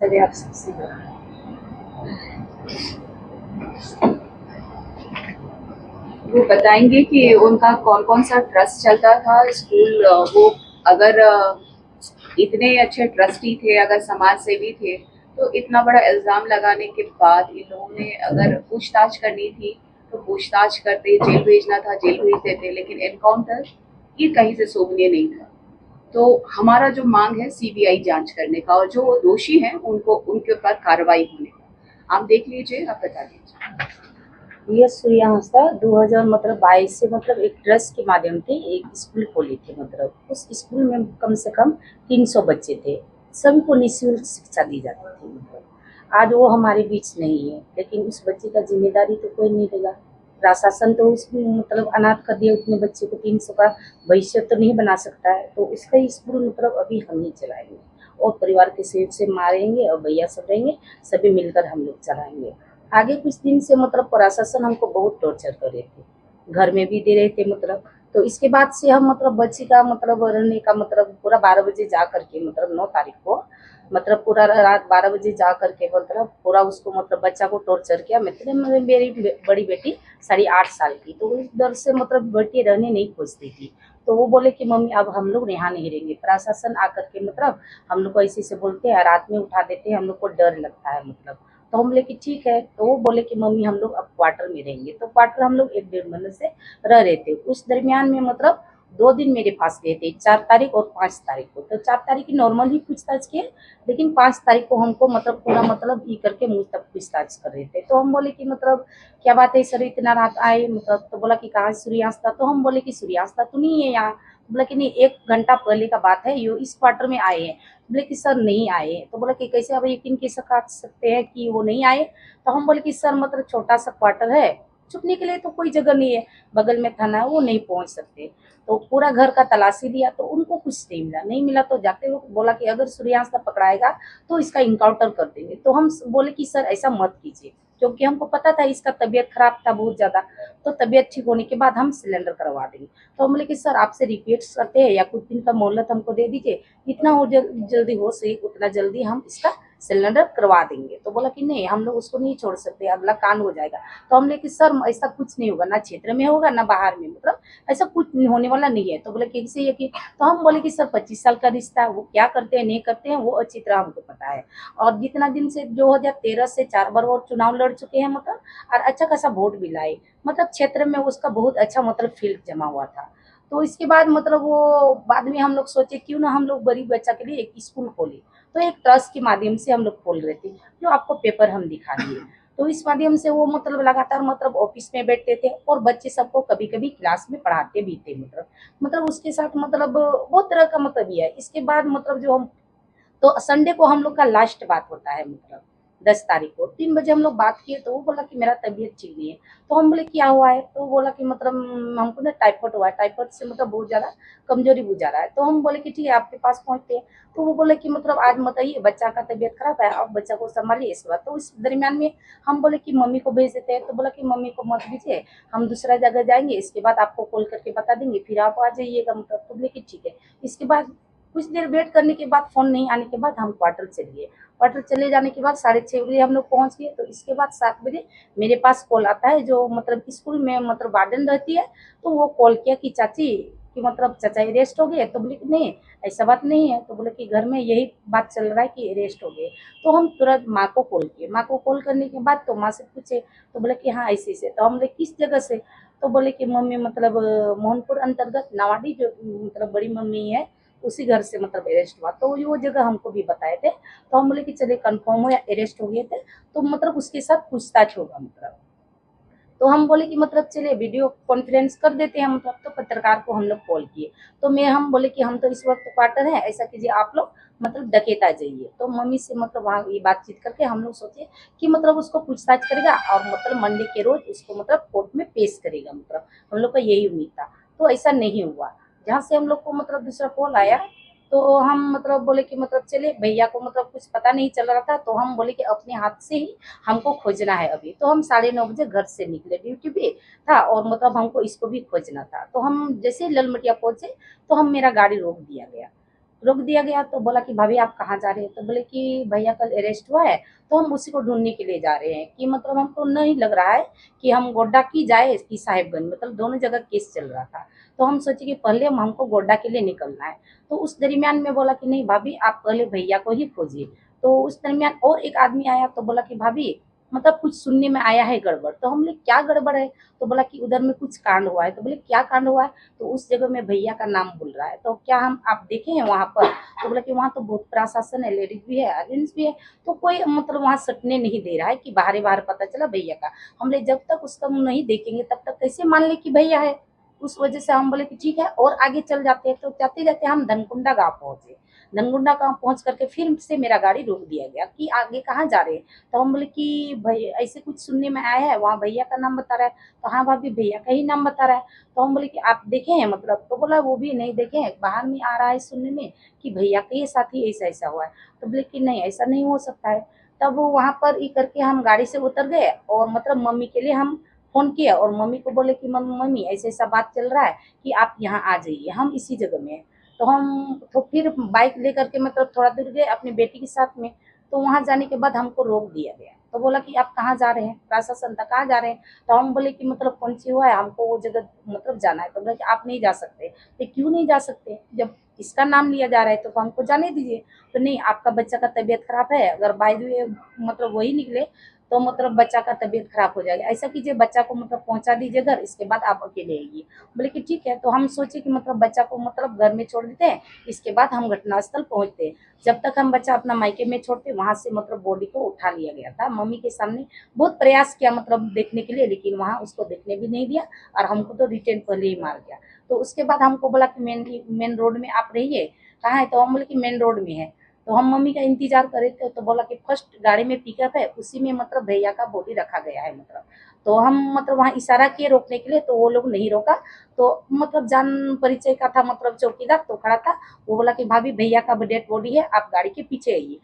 चलिए आप सबसे वो बताएंगे कि उनका कौन कौन सा ट्रस्ट चलता था स्कूल। वो अगर इतने अच्छे ट्रस्टी थे, अगर समाज सेवी थे, तो इतना बड़ा इल्जाम लगाने के बाद इन लोगों ने अगर पूछताछ करनी थी तो पूछताछ करते, जेल भेजना था जेल भेज देते, लेकिन एनकाउंटर ये कहीं से शोभनीय नहीं था। तो हमारा जो मांग है सीबीआई जांच करने का, और जो दोषी हैं उनको उनके ऊपर कार्रवाई होने का। आप देख लीजिए, आप बता दीजिए। ये सूर्यास्ता 2000 मतलब 22 से मतलब एक ट्रस्ट के माध्यम से एक स्कूल खोली थी। मतलब उस स्कूल में कम से कम 300 बच्चे थे। सभी को निःशुल्क शिक्षा दी जाती थी। मतलब आज वो हमारे बीच नहीं है, लेकिन उस बच्चे का जिम्मेदारी तो कोई नहीं लेगा। प्रशासन तो उसमें मतलब अनाथ कर दिया उतने बच्चे को। 300 का भविष्य तो नहीं बना सकता है, तो उसका स्कूल मतलब अभी हम ही चलाएंगे और परिवार के सहयोग से मारेंगे और भैया सब रहेंगे, सभी मिलकर हम लोग चलाएंगे। आगे कुछ दिन से मतलब प्रशासन हमको बहुत टॉर्चर कर रहे थे, घर में भी दे रहे थे। मतलब तो इसके बाद से हम मतलब बच्ची का मतलब रहने का मतलब पूरा 12 बजे जा करके मतलब 9 तारीख को मतलब पूरा रात 12 बजे जा करके मतलब पूरा उसको मतलब बच्चा को टॉर्चर किया। मतलब मेरी बड़ी बेटी 8.5 साल की, तो उस डर से मतलब बेटी रहने नहीं खोजती थी। तो वो बोले कि मम्मी अब हम लोग यहाँ नहीं रहेंगे। प्रशासन आकर के मतलब हम लोग को ऐसे ऐसे बोलते हैं, रात में उठा देते हैं, हम लोग को डर लगता है। मतलब तो हम बोले कि ठीक है। तो वो बोले कि मम्मी हम लोग अब क्वार्टर में रहेंगे। तो क्वार्टर हम लोग 1 डेढ़ महीने से रह रहे थे। उस दरमियान में मतलब 2 दिन मेरे पास गए थे, 4 तारीख और 5 तारीख को। तो 4 तारीख की नॉर्मल ही पूछताछ किए, लेकिन 5 तारीख को हमको मतलब पूरा मतलब ई करके मुझ तक पूछताछ कर रहे थे। तो हम बोले कि मतलब क्या बात है सर, इतना रात आए? मतलब तो बोला कि कहाँ सूर्यास्त था? तो हम बोले कि सूर्यास्त तो नहीं है यहाँ। तो बोला कि नहीं, 1 घंटा पहले का बात है, ये इस क्वार्टर में आए हैं। बोले कि सर नहीं आए। तो बोला कि कैसे आप यकीन कैसे कर सकते हैं कि वो नहीं आए? तो हम बोले कि सर मतलब छोटा सा क्वार्टर है, छुपने के लिए तो कोई जगह नहीं है, बगल में थाना है, वो नहीं पहुंच सकते। तो पूरा घर का तलाशी दिया तो उनको कुछ नहीं मिला। नहीं मिला तो जाते हुए बोला कि अगर सूर्यांश पकड़ाएगा तो इसका इनकाउंटर कर देंगे। तो हम बोले कि सर ऐसा मत कीजिए, क्योंकि हमको पता था इसका तबीयत खराब था बहुत ज्यादा। तो तबीयत ठीक होने के बाद हम सिलेंडर करवा देंगे। तो हम बोले कि सर आपसे रिक्वेस्ट करते हैं, या कुछ दिन का मोहलत हमको दे दीजिए, जितना हो जल्दी हो सके उतना जल्दी हम इसका सिलेंडर करवा देंगे। तो बोला कि नहीं, हम लोग उसको नहीं छोड़ सकते, अगला कांड हो जाएगा। तो हमने कि सर ऐसा कुछ नहीं होगा, ना क्षेत्र में होगा ना बाहर में, मतलब ऐसा कुछ होने वाला नहीं है। तो बोले कि कैसे यकीन? तो हम बोले कि सर 25 साल का रिश्ता है, वो क्या करते हैं नहीं करते हैं वो अच्छी तरह हमको पता है। और जितना दिन से 2013 से 4 बार और चुनाव लड़ चुके हैं, मतलब और अच्छा खासा वोट भी लाए। मतलब क्षेत्र में उसका बहुत अच्छा मतलब फील्ड जमा हुआ था। तो इसके बाद मतलब वो बाद में हम लोग सोचे क्यों ना हम लोग गरीब बच्चा के लिए एक स्कूल खोले। तो एक ट्रस्ट के माध्यम से हम लोग खोल रहे थे, जो आपको पेपर हम दिखा दिए। तो इस माध्यम से वो मतलब लगातार मतलब ऑफिस में बैठते थे और बच्चे सबको कभी कभी क्लास में पढ़ाते भी थे। मतलब उसके साथ मतलब बहुत तरह का मतलब ये है। इसके बाद मतलब जो हम, तो संडे को हम लोग का लास्ट बात होता है। मतलब 10 तारीख को 3 बजे हम लोग बात किए, तो वो बोला कि मेरा तबीयत ठीक नहीं है। तो हम बोले क्या हुआ है? तो वो बोला कि मतलब हमको ना टाइफाइड हुआ है, टाइफाइड से मतलब बहुत ज्यादा कमजोरी बुझा रहा है। तो हम बोले कि ठीक है आपके पास पहुंचते हैं। तो वो बोले कि मतलब आज मत आइए, बच्चा का तबीयत खराब है, आप बच्चा को संभालिए इस बात। तो इस दरमियान में हम बोले कि मम्मी को भेज देते हैं। तो बोला कि मम्मी को मत भेजिए, हम दूसरा जगह जाएंगे, इसके बाद आपको कॉल करके बता देंगे, फिर आप आ जाइएगा। मतलब तो बोले कि ठीक है। इसके बाद कुछ देर वेट करने के बाद फोन नहीं आने के बाद हम क्वार्टर चले गए। क्वार्टर चले जाने के बाद 6:30 बजे हम लोग पहुंच गए। तो इसके बाद 7 बजे मेरे पास कॉल आता है, जो मतलब स्कूल में मतलब वार्डन रहती है। तो वो कॉल किया कि चाची कि मतलब चाचा अरेस्ट हो गए। तो बोले कि नहीं, ऐसा बात नहीं है। तो बोले कि घर में यही बात चल रहा है कि अरेस्ट हो गए। तो हम तुरंत माँ को कॉल किए। माँ को कॉल करने के बाद तो माँ से पूछे, तो बोले कि हाँ ऐसे ऐसे। तो हम बोले किस जगह से? तो बोले कि मम्मी मतलब मोहनपुर अंतर्गत नवाडी, जो मतलब बड़ी मम्मी है, उसी घर से मतलब अरेस्ट हुआ। तो वो जगह हमको भी बताए थे। तो हम बोले कि चलिए कंफर्म हो या अरेस्ट हो गए थे, तो मतलब उसके साथ पूछताछ होगा। मतलब तो हम बोले कि मतलब चलिए वीडियो कॉन्फ्रेंस कर देते हैं। मतलब तो पत्रकार को हम लोग कॉल किए। तो मैं हम बोले कि हम तो इस वक्त क्वार्टर है, ऐसा कीजिए आप लोग मतलब डकेता जाइए। तो मम्मी से मतलब वहाँ ये बातचीत करके हम लोग सोचे कि मतलब उसको पूछताछ करेगा और मतलब मंडे के रोज उसको मतलब कोर्ट में पेश करेगा। मतलब हम लोग का यही उम्मीद था। तो ऐसा नहीं हुआ। जहाँ से हम लोग को मतलब दूसरा कॉल आया, तो हम मतलब बोले कि मतलब चले, भैया को मतलब कुछ पता नहीं चल रहा था, तो हम बोले कि अपने हाथ से ही हमको खोजना है अभी। तो हम 9:30 बजे घर से निकले, ड्यूटी पे था और मतलब हमको इसको भी खोजना था। तो हम जैसे ललमटिया पहुंचे तो हम मेरा गाड़ी रोक दिया गया। रोक दिया गया। तो बोला कि भाभी आप कहाँ जा रहे हैं? तो बोले कि भैया कल अरेस्ट हुआ है, तो हम उसी को ढूंढने के लिए जा रहे हैं। कि मतलब हमको नहीं लग रहा है कि हम गोड्डा की जाए कि साहिबगंज, मतलब दोनों जगह केस चल रहा था। तो हम सोचे कि पहले हम हमको गोड्डा के लिए निकलना है। तो उस दरमियान में बोला कि नहीं भाभी आप पहले भैया को ही खोजिए। तो उस दरमियान और एक आदमी आया, तो बोला कि भाभी मतलब कुछ सुनने में आया है गड़बड़। तो हम बोले क्या गड़बड़ है? तो बोला कि उधर में कुछ कांड हुआ है। तो बोले क्या कांड हुआ है? तो उस जगह में भैया का नाम बोल रहा है। तो क्या हम आप देखे हैं वहां पर? तो बोला कि वहां तो बहुत प्रशासन है, लेडीज भी है, जेंट्स भी है, तो कोई मतलब वहां सटने नहीं दे रहा है कि बाहर बाहर पता चला भैया का। हम बोले जब तक उसका मुंह नहीं देखेंगे तब तक कैसे मान ले कि भैया है। उस वजह से हम बोले कि ठीक है और आगे चल जाते हैं। तो जाते जाते हम धनकुंडा गांव पहुंचे। धनकुंडा गांव पहुंच करके फिर से मेरा गाड़ी रोक दिया गया कि आगे कहाँ जा रहे हैं? तो हम बोले कि भाई ऐसे कुछ सुनने में आया है, वहाँ भैया का नाम बता रहा है। तो हाँ भाभी भैया का ही नाम बता रहा है। तो हम बोले कि आप देखे हैं मतलब? तो बोला वो भी नहीं देखे हैं, बाहर में आ रहा है सुनने में कि भैया के साथ ही ऐसा ऐसा हुआ है। तो बोले कि नहीं ऐसा नहीं हो सकता है। तब वो वहां पर ये करके हम गाड़ी से उतर गए और मतलब मम्मी के लिए हम फोन किया और मम्मी को बोले कि मम्मी ऐसा ऐसा बात चल रहा है कि आप यहाँ आ जाइए, हम इसी जगह में हैं। तो हम तो फिर बाइक लेकर के मतलब थोड़ा दूर गए अपनी बेटी के साथ में। तो वहां जाने के बाद हमको रोक दिया गया। तो बोला कि आप कहाँ जा रहे हैं? प्रशासन तक कहाँ जा रहे हैं? तो हम बोले कि मतलब कौन सी हुआ है, हमको वो जगह मतलब जाना है। तो बोले कि आप नहीं जा सकते। तो क्यों नहीं जा सकते? जब इसका नाम लिया जा रहा है तो हमको जाने दीजिए। तो नहीं आपका बच्चा का तबीयत खराब है, अगर बाय द वे मतलब वही निकले तो मतलब बच्चा का तबीयत खराब हो जाएगा, ऐसा कीजिए बच्चा को मतलब पहुंचा दीजिए घर, इसके बाद आप अकेले आइए। बोले कि ठीक है। तो हम सोचे कि मतलब बच्चा को मतलब घर में छोड़ देते हैं, इसके बाद हम घटनास्थल पहुंचते हैं। जब तक हम बच्चा अपना मायके में छोड़ते वहां से मतलब बॉडी को उठा लिया गया था मम्मी के सामने। बहुत प्रयास किया मतलब देखने के लिए, लेकिन वहां उसको देखने भी नहीं दिया और हमको तो रिटेन पहले ही मार दिया। तो उसके बाद हमको बोला कि मेन रोड में आप रहिए। कहाँ है? तो हम बोले कि मेन रोड में है। तो हम मम्मी का इंतजार कर रहे थे। तो बोला कि फर्स्ट गाड़ी में पिकअप है उसी में मतलब भैया का बॉडी रखा गया है मतलब। तो हम मतलब वहाँ इशारा किए रोकने के लिए, तो वो लोग नहीं रोका। तो मतलब जान परिचय का था मतलब चौकीदार तो खड़ा था। वो बोला कि भाभी भैया का डेड बॉडी है, आप गाड़ी के पीछे आइए।